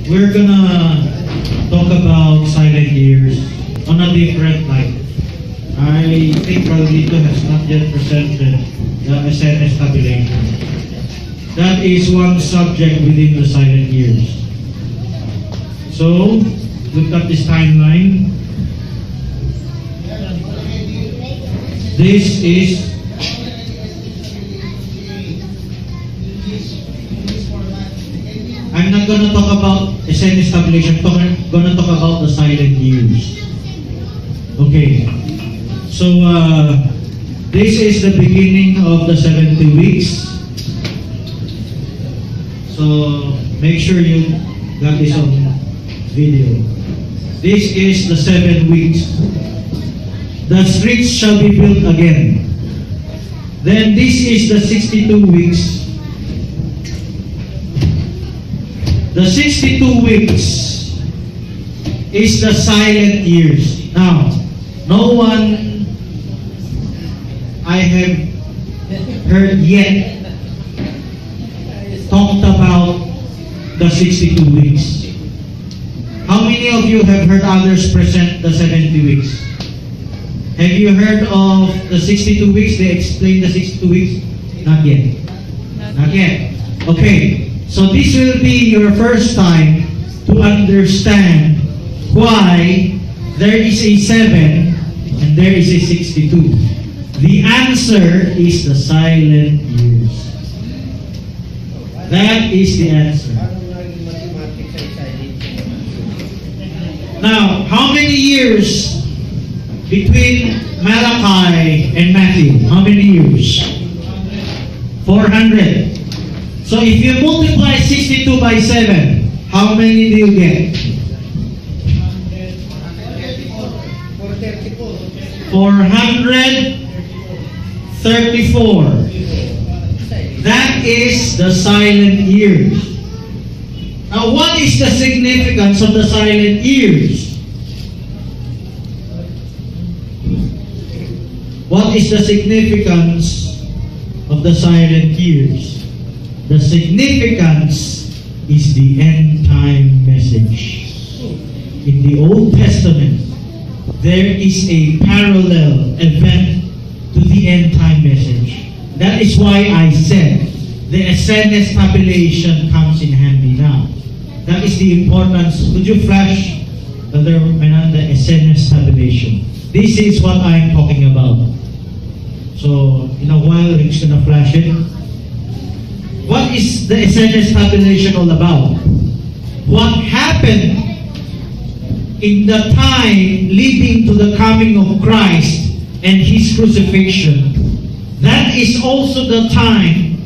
we're gonna talk about silent years on a different light. I think Carlito has not yet presented the SNS tabulation. That is one subject within the silent years. So, look at this timeline. This is I'm not going to talk about SNS tabulation. I'm going to talk about the silent years. Okay. So, this is the beginning of the 70 weeks. So, make sure you got this on video. This is the 7 weeks. The streets shall be built again. Then this is the 62 weeks. The 62 weeks is the silent years. Now, no one I have heard yet talked about the 62 weeks. How many of you have heard others present the 70 weeks? Have you heard of the 62 weeks? They explain the 62 weeks? Not yet. Not yet. Okay. So this will be your first time to understand why there is a 7 and there is a 62. The answer is the silent years. That is the answer. Now, how many years between Malachi and Matthew? How many years? 400. So if you multiply 62 by 7, how many do you get? 434. That is the silent years. Now, what is the significance of the silent years? What is the significance of the silent years? The significance is the end time message. In the Old Testament, there is a parallel event to the end time message. That is why I said the SNS tabulation comes in handy now. That is the importance. Could you flash the SNS tabulation? This is what I'm talking about. So, in a while, Rick's gonna flash it. What is the SNS tabulation all about? What happened in the time leading to the coming of Christ and His crucifixion? That is also the time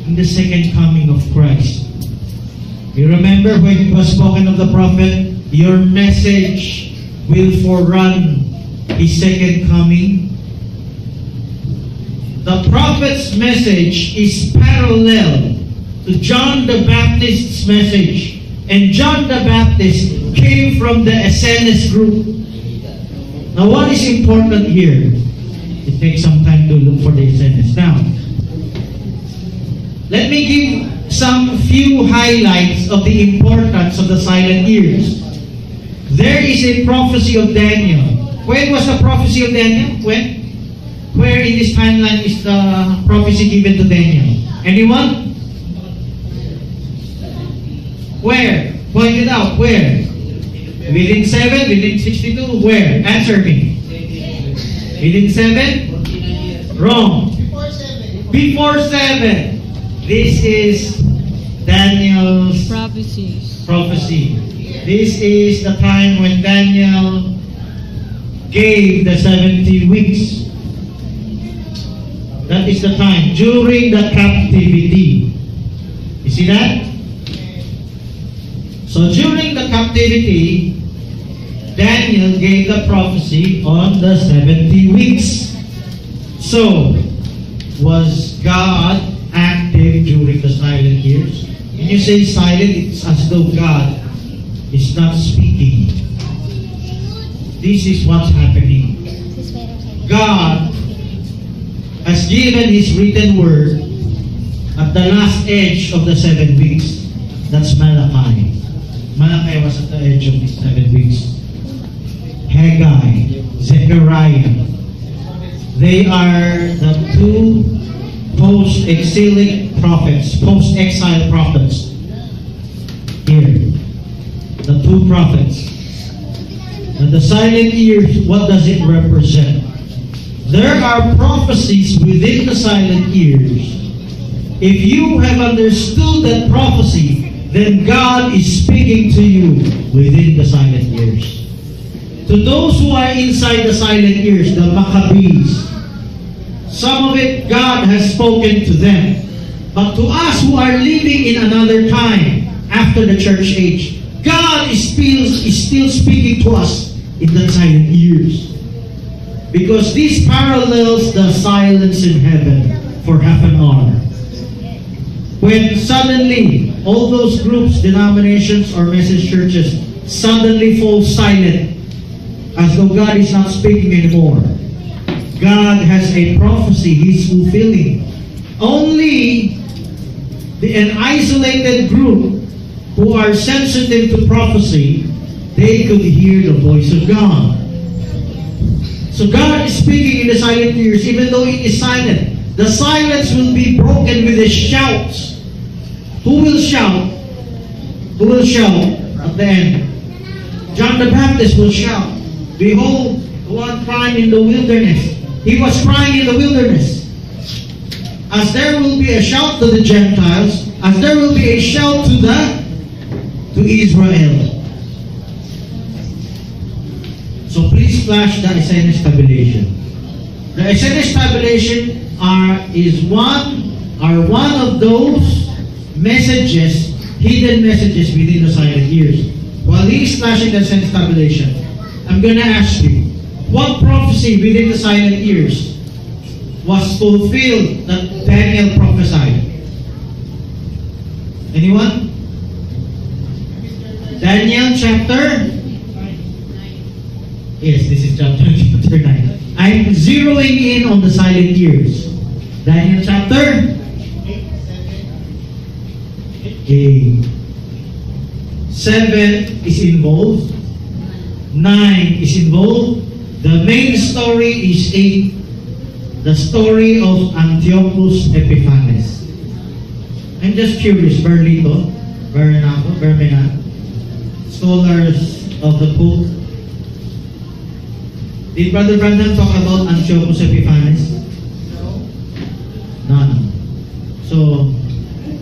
in the second coming of Christ. You remember when it was spoken of the prophet, your message will forerun His second coming? The prophet's message is parallel to John the Baptist's message. And John the Baptist came from the SNS group. Now, what is important here? It takes some time to look for the SNS. Now, let me give some few highlights of the importance of the silent years. There is a prophecy of Daniel. When was the prophecy of Daniel? When? Where in this timeline is the prophecy given to Daniel? Anyone? Where? Point it out. Where? Within 7? Within 62? Where? Answer me. Within 7? Wrong. Before 7. This is Daniel's prophecy. This is the time when Daniel gave the 70 weeks. That is the time during the captivity. You see that? So during the captivity, Daniel gave the prophecy on the 70 weeks. So, was God active during the silent years? When you say silent, it's as though God is not speaking. This is what's happening. God has given His written word at the last edge of the 7 weeks. That's Malachi. Malachi was at the edge of his 7 weeks. Haggai, Zechariah. They are the two post-exilic prophets, post-exile prophets. Here, the two prophets. And the silent years, what does it represent? There are prophecies within the silent years. If you have understood that prophecy, then God is speaking to you within the silent years. To those who are inside the silent years, the Maccabees, some of it God has spoken to them. But to us who are living in another time, after the church age, God is still speaking to us in the silent years. Because this parallels the silence in heaven for half an hour. When suddenly, all those groups, denominations, or message churches suddenly fall silent, as though God is not speaking anymore. God has a prophecy He's fulfilling. Only an isolated group who are sensitive to prophecy, they could hear the voice of God. So God is speaking in the silent years, even though it is silent. The silence will be broken with a shout. Who will shout? Who will shout at the end? John the Baptist will shout, "Behold, the one crying in the wilderness." He was crying in the wilderness. As there will be a shout to the Gentiles, as there will be a shout to Israel. So please flash the Essenes tabulation. The Essenes tabulation is one of those messages, hidden messages within the silent years. While he's flashing the Essenes tabulation, I'm going to ask you, what prophecy within the silent years was fulfilled that Daniel prophesied? Anyone? Daniel chapter? Yes, this is chapter 9. I'm zeroing in on the silent years. Daniel chapter 8. 7 is involved. 9 is involved. The main story is 8. The story of Antiochus Epiphanes. I'm just curious, Berlito, Bermena, scholars of the book. Did Brother Brandon talk about Antiochus Epiphanes? No. So,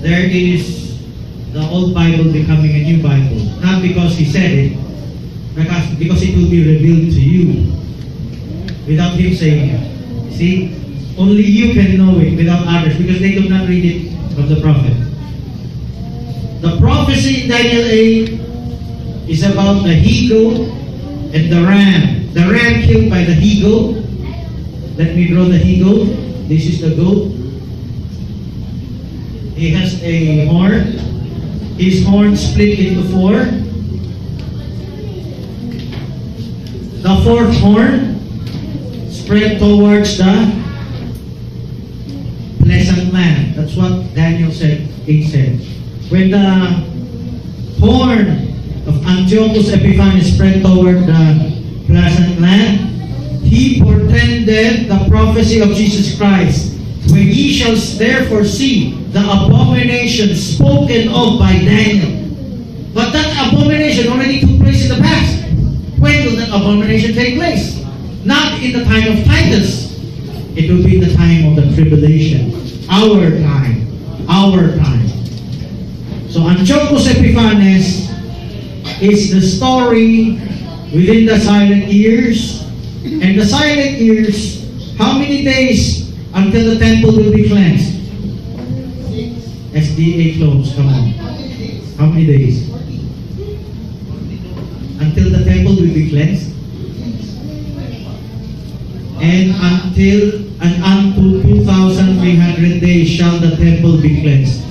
there is the old Bible becoming a new Bible. Not because he said it, because it will be revealed to you without him saying it. See? Only you can know it without others because they do not read it from the prophet. The prophecy in Daniel 8 is about the he-goat and the ram. The ram killed by the he-goat. Let me draw the he-goat. This is the goat. He has a horn. His horn split into 4. The fourth horn spread towards the pleasant land. That's what Daniel said. It said. When the horn of Antiochus Epiphanes spread toward the pleasant land, he portended the prophecy of Jesus Christ, where ye shall therefore see the abomination spoken of by Daniel. But that abomination already took place in the past. When will that abomination take place? Not in the time of Titus. It will be the time of the tribulation. Our time. Our time. So Antiochus Epiphanes is the story within the silent years. And the silent years, how many days until the temple will be cleansed? SDA closed, come on. How many days? Until the temple will be cleansed? And unto 2,300 days shall the temple be cleansed.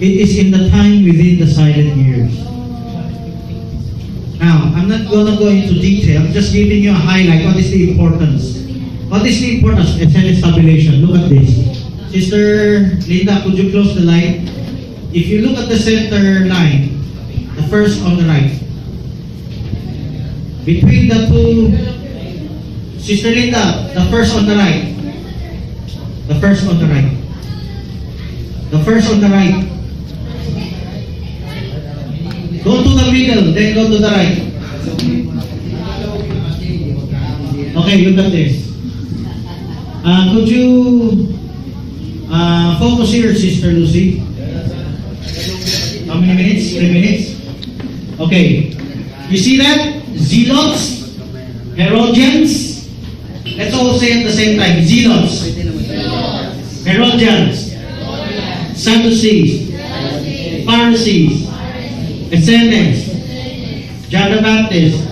It is in the time within the silent years. Now, I'm I'm not going to go into detail. I'm just giving you a highlight. What is the importance? What is the importance? Essential stabilization. Look at this. Sister Linda, could you close the light? If you look at the center line, the first on the right, between the two, Sister Linda, the first on the right, the first on the right, the first on the right, go to the middle, then go to the right. Okay, look at this. Could you focus here, Sister Lucy? How many minutes? 3 minutes? Okay. You see that? Zealots, Herodians. Let's all say at the same time. Zealots, Herodians, Sadducees, Pharisees, Essenes, John the Baptist.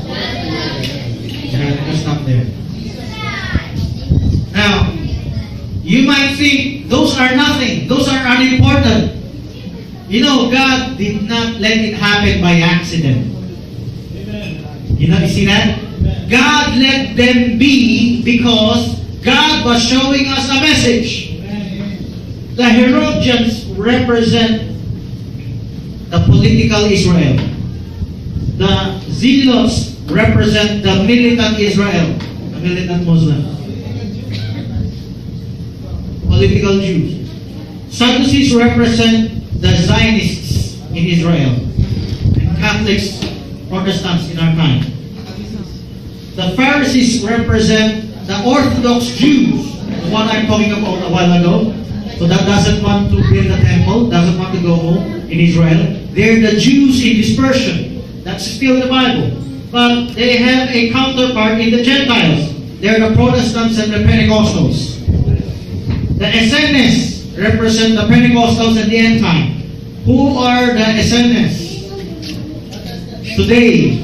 Let's stop there. Now, you might think those are nothing. Those are unimportant. You know, God did not let it happen by accident. You know, you see that? God let them be because God was showing us a message. The Herodians represent the political Israel. The Zealots represent the militant Israel, the militant Muslims. Political Jews. Sadducees represent the Zionists in Israel, and Catholics, Protestants in our time. The Pharisees represent the Orthodox Jews, the one I'm talking about a while ago. So that doesn't want to build a temple, doesn't want to go home in Israel. They're the Jews in dispersion. That's still the Bible. But they have a counterpart in the Gentiles. They're the Protestants and the Pentecostals. The Essenes represent the Pentecostals at the end time. Who are the Essenes today?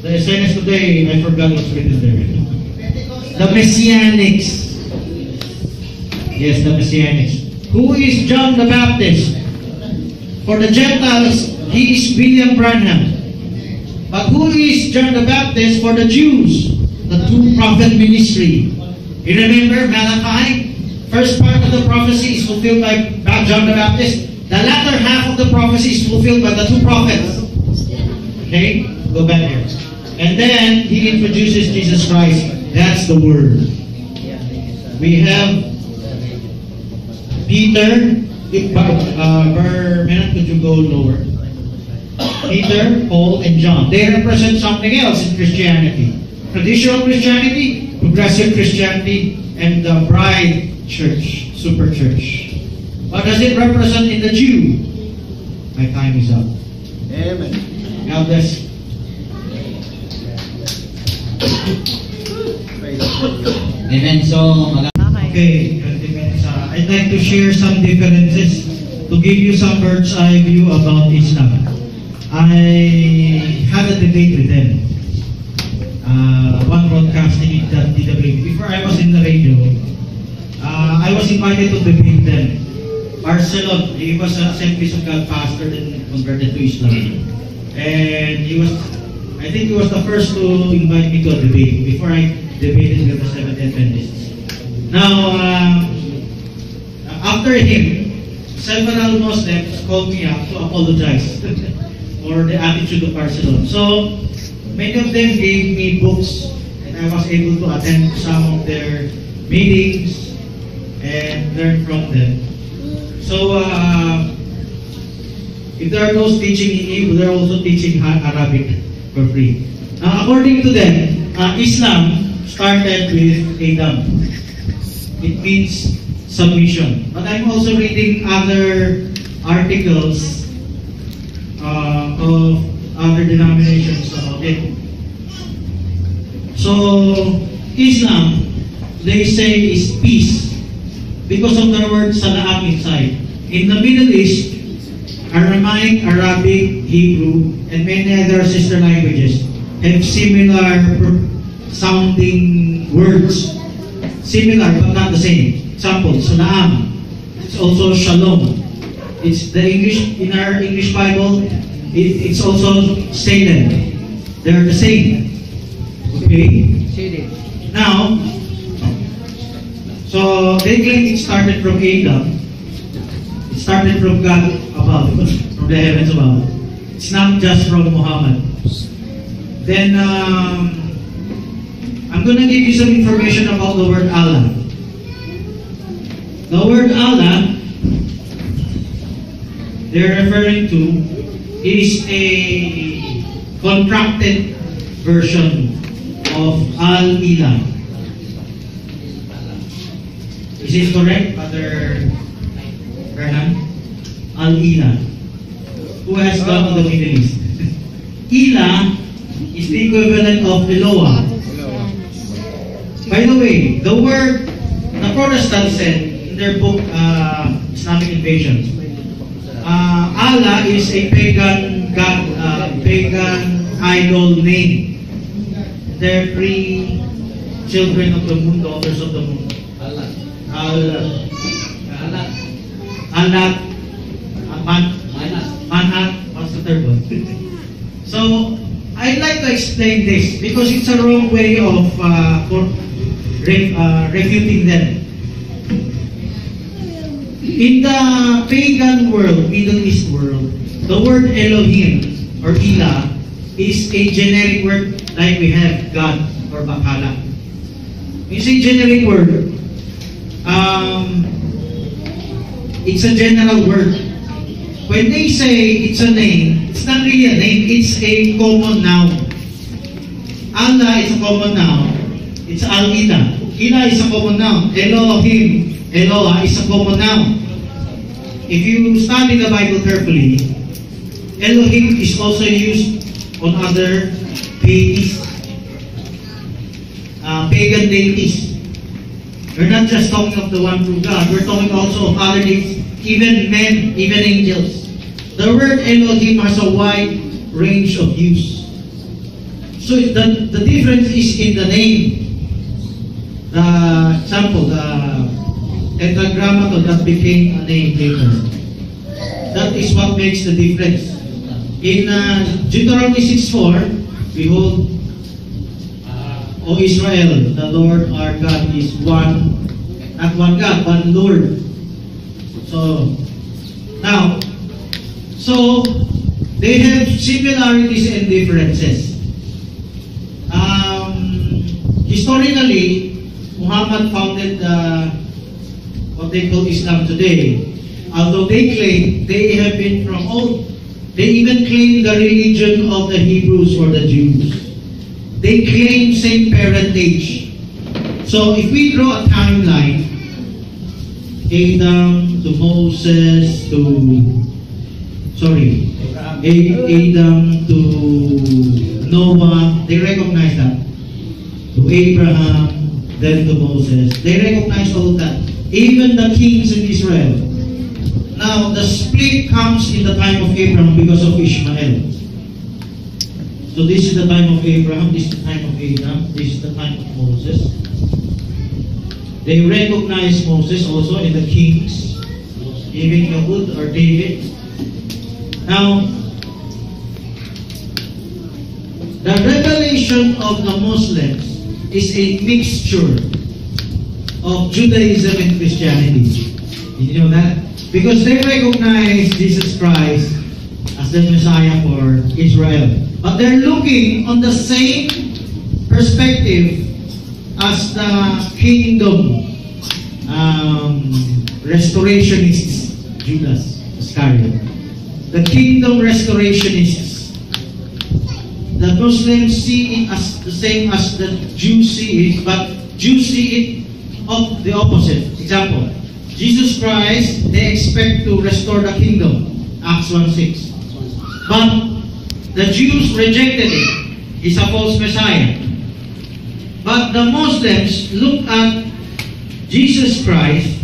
The Essenes today, I forgot what's written there. The Messianics. Yes, the Messianics. Who is John the Baptist? For the Gentiles, he is William Branham. But who is John the Baptist for the Jews? The two-prophet ministry. You remember Malachi? First part of the prophecy is fulfilled by John the Baptist. The latter half of the prophecy is fulfilled by the two prophets. Okay? Go back here. And then he introduces Jesus Christ. That's the Word. We have Peter. Per minute, could you go lower? Peter, Paul, and John. They represent something else in Christianity. Traditional Christianity, progressive Christianity, and the bride church, super church. What does it represent in the Jew? My time is up. Amen. God bless. Amen. So, okay, I'd like to share some differences to give you some bird's eye view about Islam. I had a debate with them. One broadcasting in the DW. Before I was in the radio, I was invited to debate them. Marcelo, he was a Assemblies of God pastor and converted to Islam. And I think he was the first to invite me to a debate before I debated with the Seventh Adventists. Now, after him, several Muslims called me up to apologize for the attitude of Barcelona. So, many of them gave me books, and I was able to attend some of their meetings and learn from them. So, if there are those teaching in Hebrew, they're also teaching Arabic for free. According to them, Islam started with Adam. It means submission. But I'm also reading other articles of other denominations about it. So, Islam, they say, is peace because of the word salam inside. In the Middle East, Aramaic, Arabic, Hebrew, and many other sister languages have similar sounding words. Similar but not the same. Example, salam. It's also shalom. It's the English, in our English Bible, it's also Salem. They're the same. Okay? Now, so they claim it started from Adam. It started from God above, from the heavens above. It's not just from Muhammad. Then, I'm going to give you some information about the word Allah. The word Allah, they're referring to, is a contracted version of Al-Ilah. Is it correct, Father Bernard? Al-Ilah. Who has gone to the Middle East? Ilah is the equivalent of Eloah. By the way, the word, the Protestants said in their book, Islamic Invasion, Allah is a pagan god, pagan idol name. They're three children of the moon, daughters of the moon. Alat, Manhat, what's the third one? So, I'd like to explain this because it's a wrong way of refuting them. In the pagan world, Middle East world, the word Elohim or Ilah is a generic word like we have God or Bakala. It's a generic word. It's a general word. When they say it's a name, it's not really a name, it's a common noun. Allah is a common noun. It's Al-Ilah. Ilah is a common noun. Elohim, Eloah is a common noun. If you study the Bible carefully, Elohim is also used on other deities, pagan deities. We're not just talking of the one true God, we're talking also of other deities, even men, even angels. The word Elohim has a wide range of use. So the difference is in the name. The example, the tetragrammaton that became a name later. That is what makes the difference. In Deuteronomy 6:4, behold, O Israel, the Lord our God is one, not one God, one Lord. So, now, so they have similarities and differences. Historically, Muhammad founded what they call Islam today. Although they claim they have been from old, they even claim the religion of the Hebrews or the Jews. They claim same parentage. So if we draw a timeline, Adam to Moses to, Adam to Noah, they recognize that. To Abraham, then to Moses. They recognize all of that. Even the kings in Israel. Now, the split comes in the time of Abraham because of Ishmael. So this is the time of Abraham, this is the time of Adam, this is the time of Moses. They recognize Moses also in the kings, even Yahud or David. Now, the revelation of the Muslims is a mixture of Judaism and Christianity. Did you know that? Because they recognize Jesus Christ as the Messiah for Israel. But they're looking on the same perspective as the kingdom restorationists, Judas Iscariot. The kingdom restorationists. The Muslims see it as the same as the Jews see it, but Jews see it of the opposite. Example, Jesus Christ, they expect to restore the kingdom. Acts 1:6. But the Jews rejected it. He's a false Messiah. But the Muslims look at Jesus Christ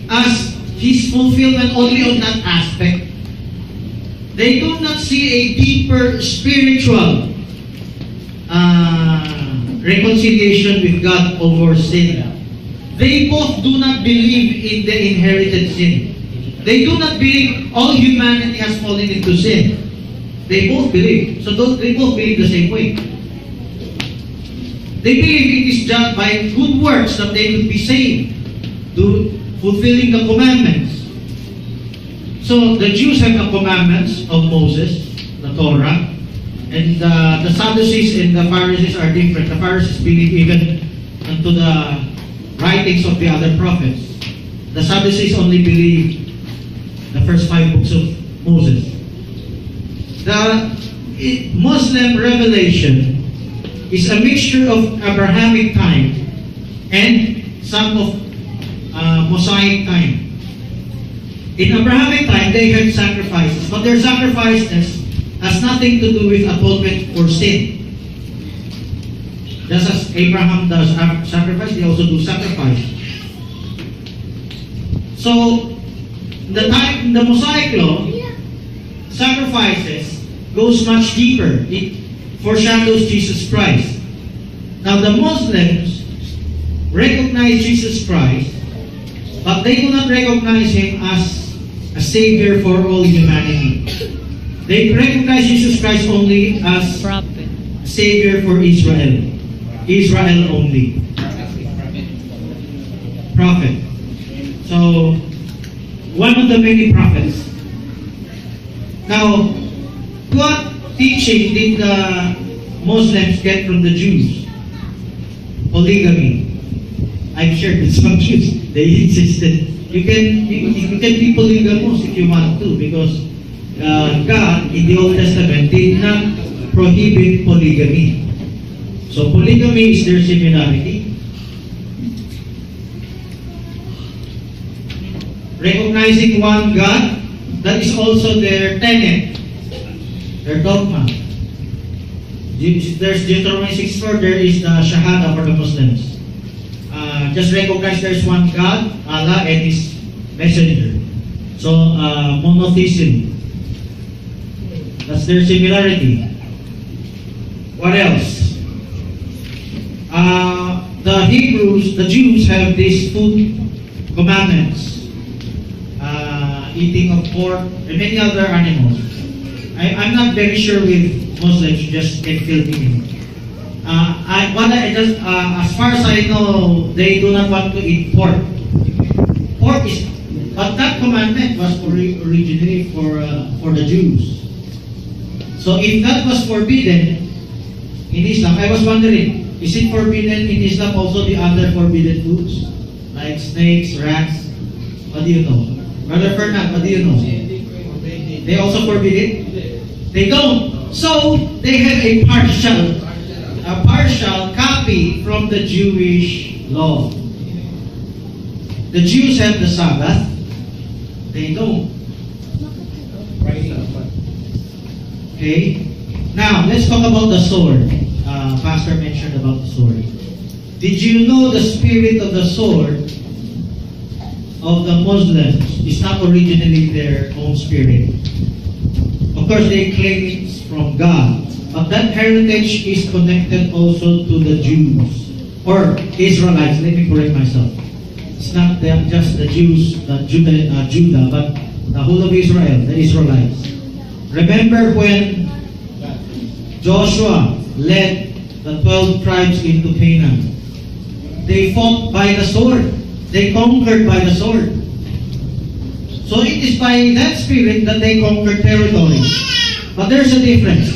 as His fulfillment only on that aspect. They do not see a deeper spiritual reconciliation with God over sin. They both do not believe in the inherited sin. They do not believe all humanity has fallen into sin. They both believe. So they both believe the same way. They believe it is just by good works that they will be saved, to fulfilling the commandments. So the Jews have the commandments of Moses, the Torah, and the Sadducees and the Pharisees are different. The Pharisees believe even unto the writings of the other prophets. The Sadducees only believe the first 5 books of Moses. The Muslim revelation is a mixture of Abrahamic time and some of Mosaic time. In Abrahamic time, they had sacrifices, but their sacrifices has nothing to do with atonement for sin. Just as Abraham does sacrifice, they also do sacrifice. So, in the Mosaic law, sacrifices goes much deeper. It foreshadows Jesus Christ. Now the Muslims recognize Jesus Christ, but they do not recognize Him as a Savior for all humanity. They recognize Jesus Christ only as Prophet. Savior for Israel. Israel only. Prophet. So, one of the many prophets. Now, what teaching did the Muslims get from the Jews? Polygamy. I've shared with some Jews. They insisted you can be polygamous if you want to, because God in the Old Testament did not prohibit polygamy. So polygamy is their similarity. Recognizing one God, that is also their tenet, their dogma. There's Deuteronomy 6:4, there is the Shahada for the Muslims. Just recognize there's one God, Allah, and His messenger. So, monotheism. That's their similarity. What else? The Jews have these food commandments. Eating of pork and many other animals. I'm not very sure with Muslims, just get filled in. As far as I know, they do not want to eat pork. But that commandment was originally for the Jews. So if that was forbidden in Islam, I was wondering, is it forbidden in Islam also the other forbidden foods? Like snakes, rats? What do you know? Brother Fernand, what do you know? They also forbid it? They don't. So they have a partial copy from the Jewish law. The Jews have the Sabbath. They don't. Okay. Now let's talk about the sword. Pastor mentioned about the sword. Did you know the spirit of the sword of the Muslims is not originally their own spirit? Of course, they claim it's from God, but that heritage is connected also to the Jews or Israelites. Let me correct myself. It's not just the Jews, Judah, but the whole of Israel, the Israelites. Remember when Joshua led the 12 tribes into Canaan? They fought by the sword. They conquered by the sword. So it is by that spirit that they conquered territory. But there's a difference.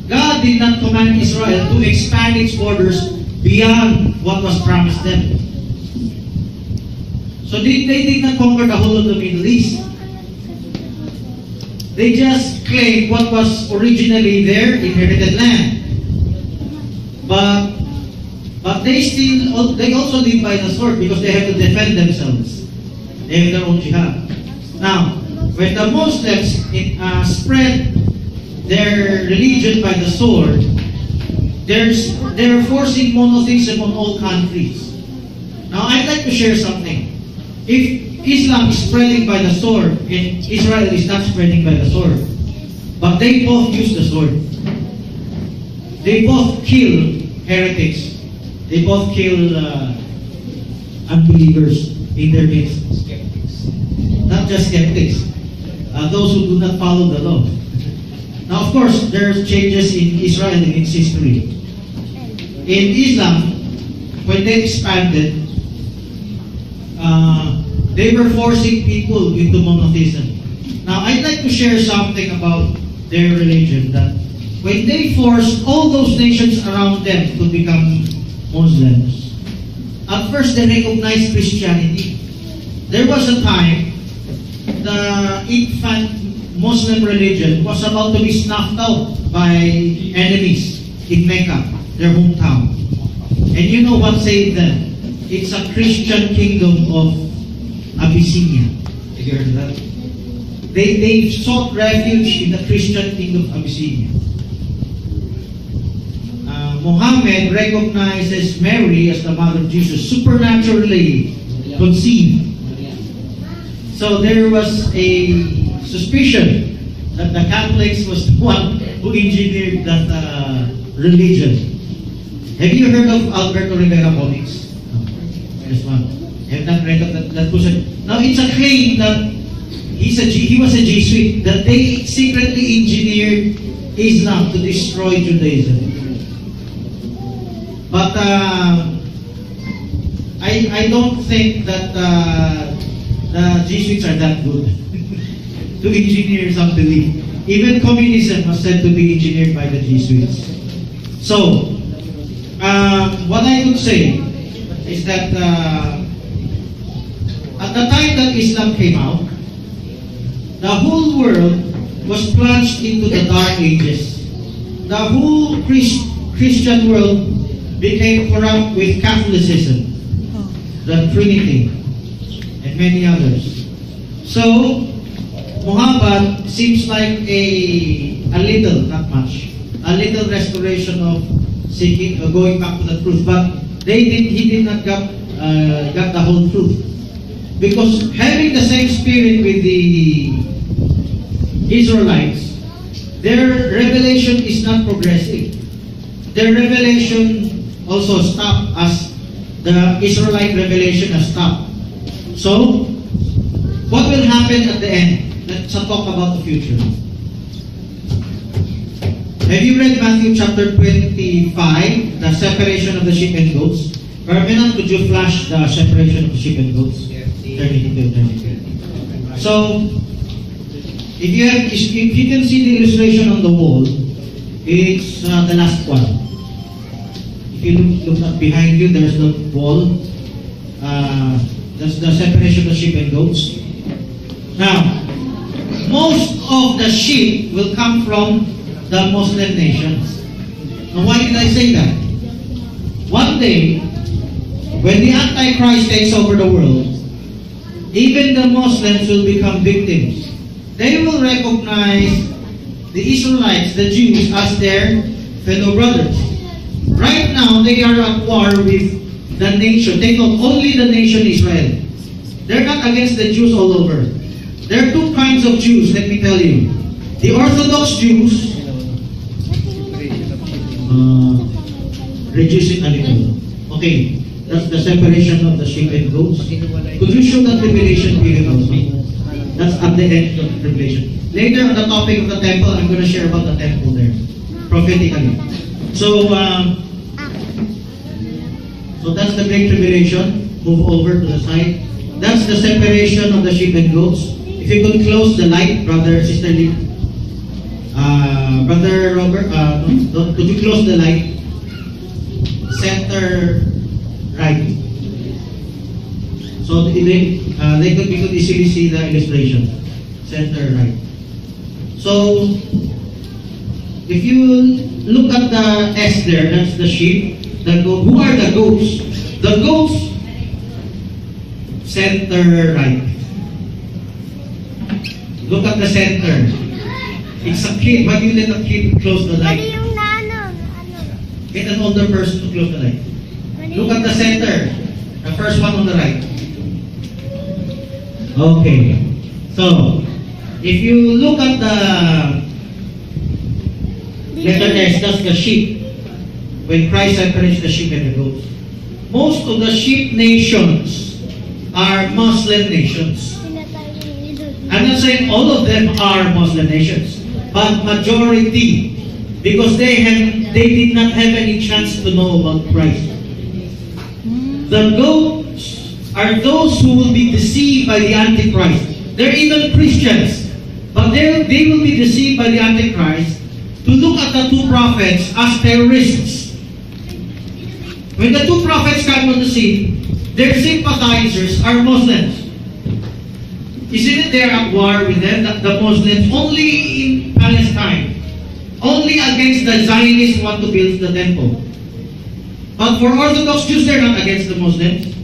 God did not command Israel to expand its borders beyond what was promised them. So they did not conquer the whole of the Middle East. They just claimed what was originally their inherited land. But they also live by the sword because they have to defend themselves. They have their own jihad. Now, when the Muslims spread their religion by the sword, they're forcing monotheism on all countries. Now, I'd like to share something. If Islam is spreading by the sword and Israel is not spreading by the sword, but they both use the sword. They both kill heretics. They both kill unbelievers in their midst. Skeptics. Not just skeptics. Those who do not follow the law. Now, of course, there's changes in Israel in its history. In Islam, when they expanded, they were forcing people into monotheism. Now, I'd like to share something about their religion, that when they forced all those nations around them to become Muslims, at first they recognized Christianity. There was a time the infant Muslim religion was about to be snuffed out by enemies in Mecca, their hometown. And you know what saved them? It's a Christian kingdom of Abyssinia. Have you heard of that? They sought refuge in the Christian kingdom of Abyssinia. Muhammad recognizes Mary as the mother of Jesus, supernaturally conceived. So there was a suspicion that the Catholics was the one who engineered that religion. Have you heard of Alberto Rivera Comics? No. This one. Have not read of that person. Now it's a claim that he was a Jesuit, that they secretly engineered Islam to destroy Judaism. But I don't think that the Jesuits are that good to engineer some belief. Even communism was said to be engineered by the Jesuits. So, what I would say is that at the time that Islam came out, the whole world was plunged into the Dark Ages. The whole Christian world became corrupt with Catholicism, the Trinity, and many others. So, Muhammad seems like a little, not much, a little restoration of seeking, going back to the truth. But he did not got the whole truth. Because having the same spirit with the Israelites, their revelation is not progressive. Their revelation also stopped as the Israelite revelation has stopped. So, what will happen at the end? Let's talk about the future. Have you read Matthew chapter 25, the separation of the sheep and goats? Permanent, could you flash the separation of the sheep and goats? 32. So, if you can see the illustration on the wall, it's the last one. If you look up behind you, there's the wall. That's the separation of the sheep and goats. Now, most of the sheep will come from the Muslim nations. Now, why did I say that? One day, when the Antichrist takes over the world, even the Muslims will become victims. They will recognize the Israelites, the Jews, as their fellow brothers. Right now, they are at war with the nation. They know only the nation Israel. They're not against the Jews all over. There are two kinds of Jews, let me tell you. The Orthodox Jews, reduce it a little. Okay, that's the separation of the sheep and goats. Could you show the tribulation period also? That's at the end of the tribulation. Later on the topic of the temple, I'm going to share about the temple there, prophetically. So that's the Great Tribulation. Move over to the side. That's the separation of the sheep and goats. If you could close the light, Brother, Sister Lee. Brother Robert, could you close the light? Center right. So we could easily see the illustration. Center right. So if you look at the S there, that's the sheep. The goat. Who are the goats? The goats, center right. Look at the center. It's a kid. Why do you let a kid close the light? Get an older person to close the light. Look at the center. The first one on the right. Okay. So, if you look at the letter S, that's the sheep. When Christ separates the sheep and the goats. Most of the sheep nations are Muslim nations. I'm not saying all of them are Muslim nations. but majority, because they did not have any chance to know about Christ. The goats are those who will be deceived by the Antichrist. They're even Christians, but they will be deceived by the Antichrist to look at the two prophets as terrorists. When the two prophets come on the scene, their sympathizers are Muslims. Isn't it they're at war with them, the Muslims, only in Palestine, only against the Zionists who want to build the temple. But for Orthodox Jews, they're not against the Muslims.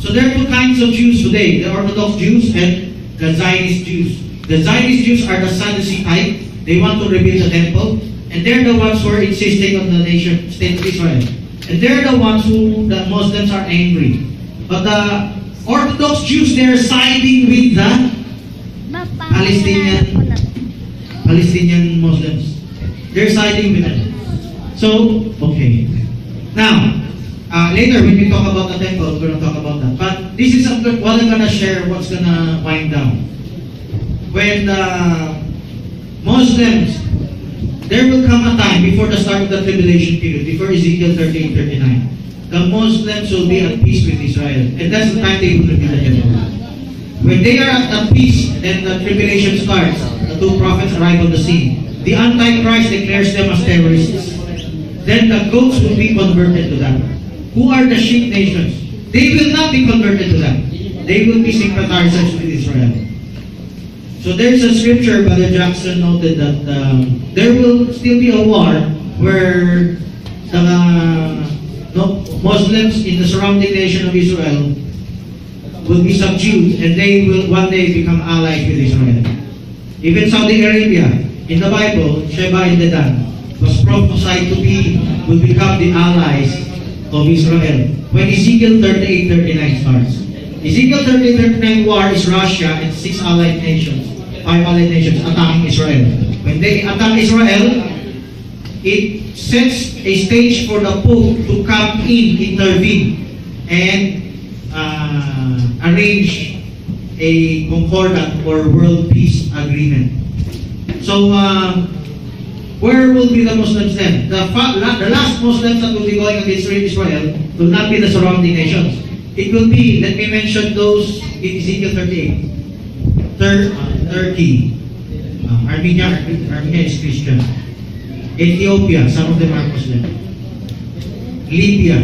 So there are two kinds of Jews today, the Orthodox Jews and the Zionist Jews. The Zionist Jews are the Sadducee type. They want to rebuild the temple, and they're the ones who are insisting on the nation state of Israel. And they're the ones who the Muslims are angry. But the Orthodox Jews, they're siding with the Palestinian Muslims. They're siding with them. So, okay. Now, later when we talk about the temple, we're going to talk about that. But this is what I'm going to share, what's going to wind down. When the Muslims, there will come a time before the start of the tribulation period, before Ezekiel 38:39. The Muslims will be at peace with Israel. And that's the time they will rebuild the temple. When they are at peace, then the tribulation starts. The two prophets arrive on the scene. The Antichrist declares them as terrorists. Then the goats will be converted to them. Who are the sheep nations? They will not be converted to them. They will be sympathizers with Israel. So there's a scripture, Brother Jackson noted that there will still be a war where the Muslims in the surrounding nation of Israel will be subdued, and they will one day become allies with Israel. Even Saudi Arabia, in the Bible, Sheba and Dedan was prophesied to will become the allies of Israel. When Ezekiel 38:39 starts. Ezekiel 38:39 war is Russia and 5 allied nations attacking Israel. When they attack Israel, it sets a stage for the Pope to come in, intervene, and arrange a concordant or world peace agreement. So, where will be the Muslims then? The last Muslims that will be going against Israel will not be the surrounding nations. It will be, let me mention those in Ezekiel 38. Turkey. Armenia is Christian. Ethiopia, some of them are Muslim. Libya.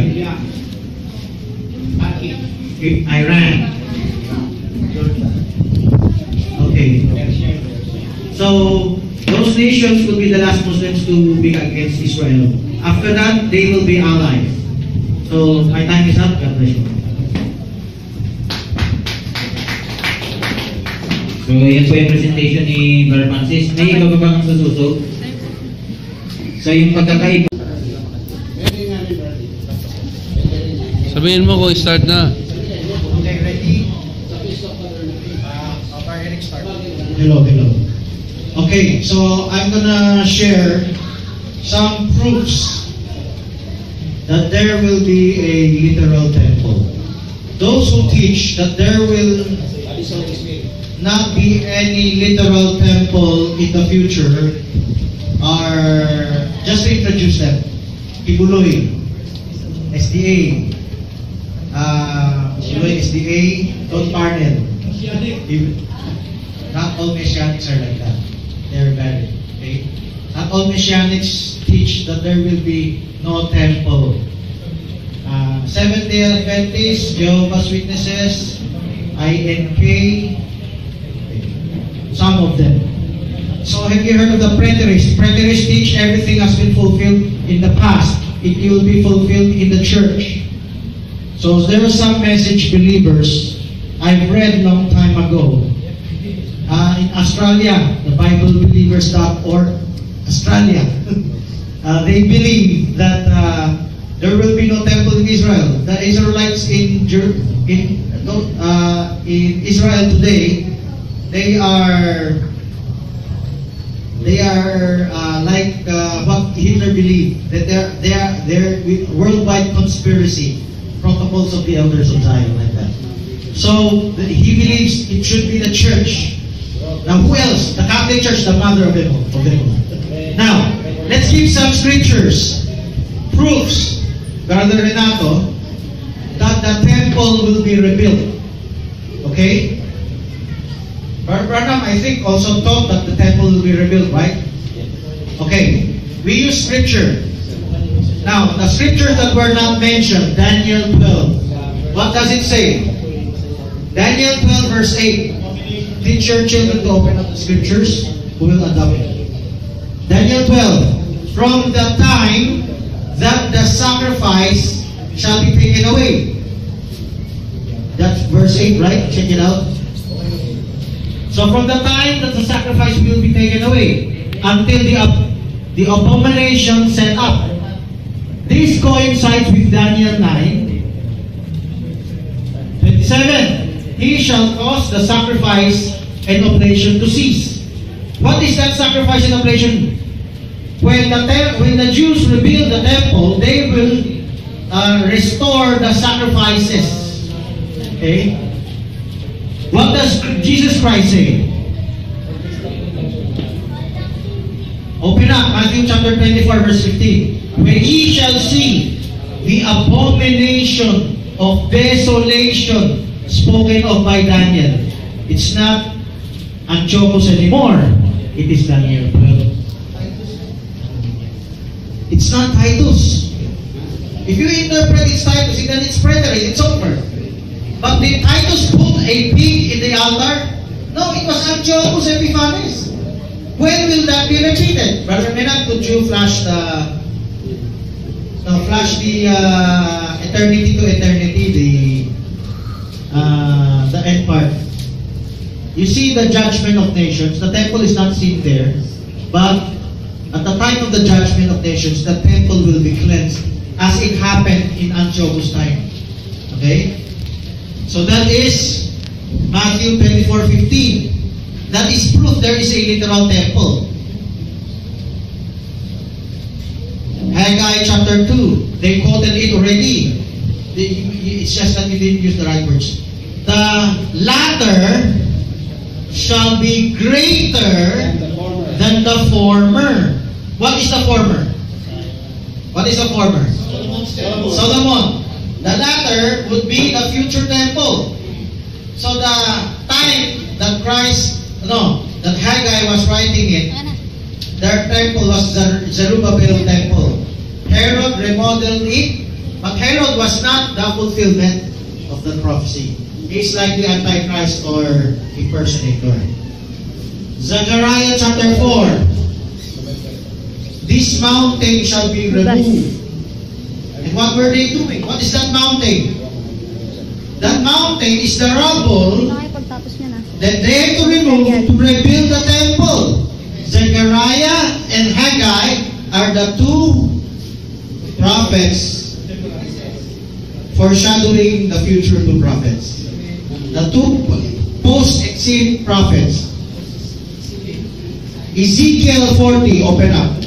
Iran. Okay. So, those nations will be the last Muslims to be against Israel. After that, they will be allies. So, my time is up. God bless you. So, yan po yung presentation ni Brother Francis. May iba pa bang sususog? So, yung pagkakaiba. Sabihin mo kung start na. Okay, ready? Hello. Okay, so I'm gonna share some proofs that there will be a literal temple. Those who teach that there will not be any literal temple in the future are, just to introduce them, Kibuloy, SDA, Don Parnell. Not all Messianics are like that. They're valid. Okay? Not all Messianics teach that there will be no temple. Seventh-day Adventists, Jehovah's Witnesses, INK, some of them. So have you heard of the preterists? Preterists teach everything has been fulfilled in the past. It will be fulfilled in the church. So there are some message believers I've read long time ago. In Australia, the BibleBelievers.org, Australia, they believe that there will be no temple in Israel. The Israelites in Israel today, they are like what Hitler believed, that they're worldwide conspiracy, protocols of the elders of Zion, like that. So he believes it should be the church Now, who else? The Catholic Church, the mother of them all. Now, let's give some scriptures, proofs, Brother Renato, that the temple will be rebuilt. Okay? Branham, I think, also taught that the temple will be rebuilt, right? Okay. We use scripture. Now, the scriptures that were not mentioned, Daniel 12. What does it say? Daniel 12 verse 8. Teach your children to open up the scriptures. Who will adopt it? Daniel 12. From the time that the sacrifice shall be taken away. That's verse 8, right? Check it out. So from the time that the sacrifice will be taken away until the abomination set up. This coincides with Daniel 9:27. He shall cause the sacrifice and oblation to cease. What is that sacrifice and oblation? When the Jews rebuild the temple, they will restore the sacrifices. Okay? What does Jesus Christ say? Open up, Matthew chapter 24, verse 15. When ye shall see the abomination of desolation spoken of by Daniel. It's not Antiochus anymore. It is Daniel 12. It's not Titus. If you interpret it's Titus, then it's preterist, it's over. But did Titus put a pig in the altar? No, it was Antiochus Epiphanes. When will that be repeated? Brother Menat, could you flash the eternity to eternity, the end part? You see the judgment of nations. The temple is not seen there, but at the time of the judgment of nations, the temple will be cleansed, as it happened in Antiochus' time. Okay? So that is Matthew 24:15. That is proof there is a literal temple. Haggai chapter 2. They quoted it already. It's just that you didn't use the right words. The latter shall be greater than the former. What is the former? What is the former? Solomon. The latter would be the future temple. So the time that that Haggai was writing it, their temple was the Zerubbabel temple. Herod remodeled it, but Herod was not the fulfillment of the prophecy. He's like the Antichrist or impersonator. Zechariah chapter 4. This mountain shall be removed. And what were they doing? What is that mountain? That mountain is the rubble that they had to remove to rebuild the temple. Zechariah and Haggai are the two prophets foreshadowing the future two prophets. The two post-exilic prophets. Ezekiel 40, open up.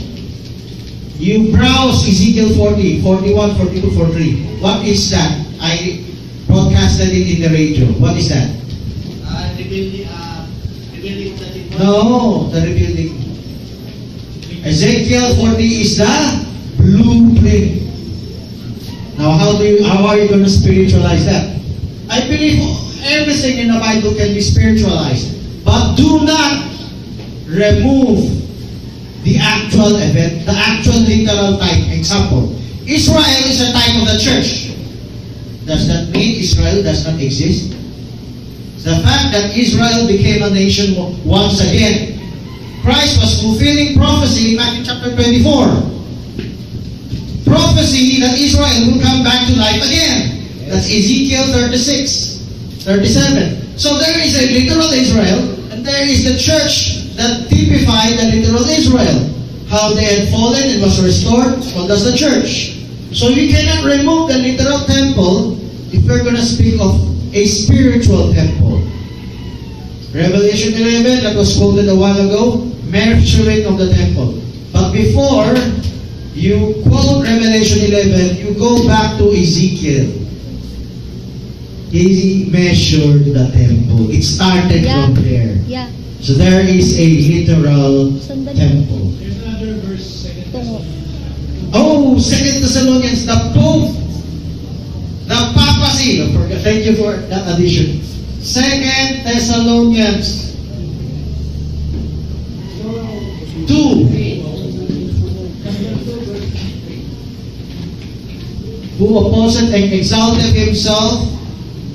You browse Ezekiel 40, 41, 42, 43. What is that? I broadcasted it in the radio. What is that? Rebuilding of the temple. No, the rebuilding. Ezekiel 40 is the blueprint. Now, how are you going to spiritualize that? I believe everything in the Bible can be spiritualized, but do not remove the actual event, the actual literal type. Example, Israel is a type of the church. Does that mean Israel does not exist? The fact that Israel became a nation once again. Christ was fulfilling prophecy in Matthew chapter 24. Prophecy that Israel will come back to life again. That's Ezekiel 36, 37. So there is a literal Israel, and there is the church that typified the literal Israel. How they had fallen and was restored. Well, that's the church. So you cannot remove the literal temple if we're going to speak of a spiritual temple. Revelation 11, that was quoted a while ago, measuring of the temple. But before you quote Revelation 11, you go back to Ezekiel. He measured the temple. It started from there. Yeah. So there is a literal temple. There's another verse, 2 Oh, 2 Thessalonians, the Pope, the papacy. Thank you for that addition. 2 Thessalonians 2. Who opposed and exalted himself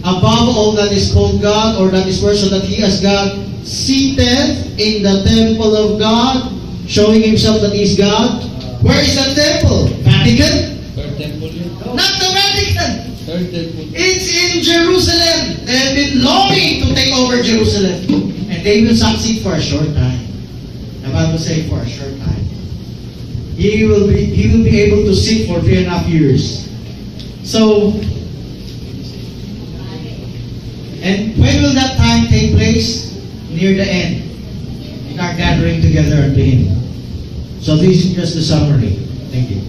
above all that is called God or that is worshipped, so that he as God seated in the temple of God, showing himself that he is God. Where is the temple? Vatican? Third temple yun. Not the Vatican. Third temple. It's in Jerusalem. They have been longing to take over Jerusalem. And they will succeed for a short time. The Bible says for a short time. He will be able to sit for 3.5 years. So, and when will that time take place? Near the end. In our gathering together unto Him. So this is just the summary. Thank you.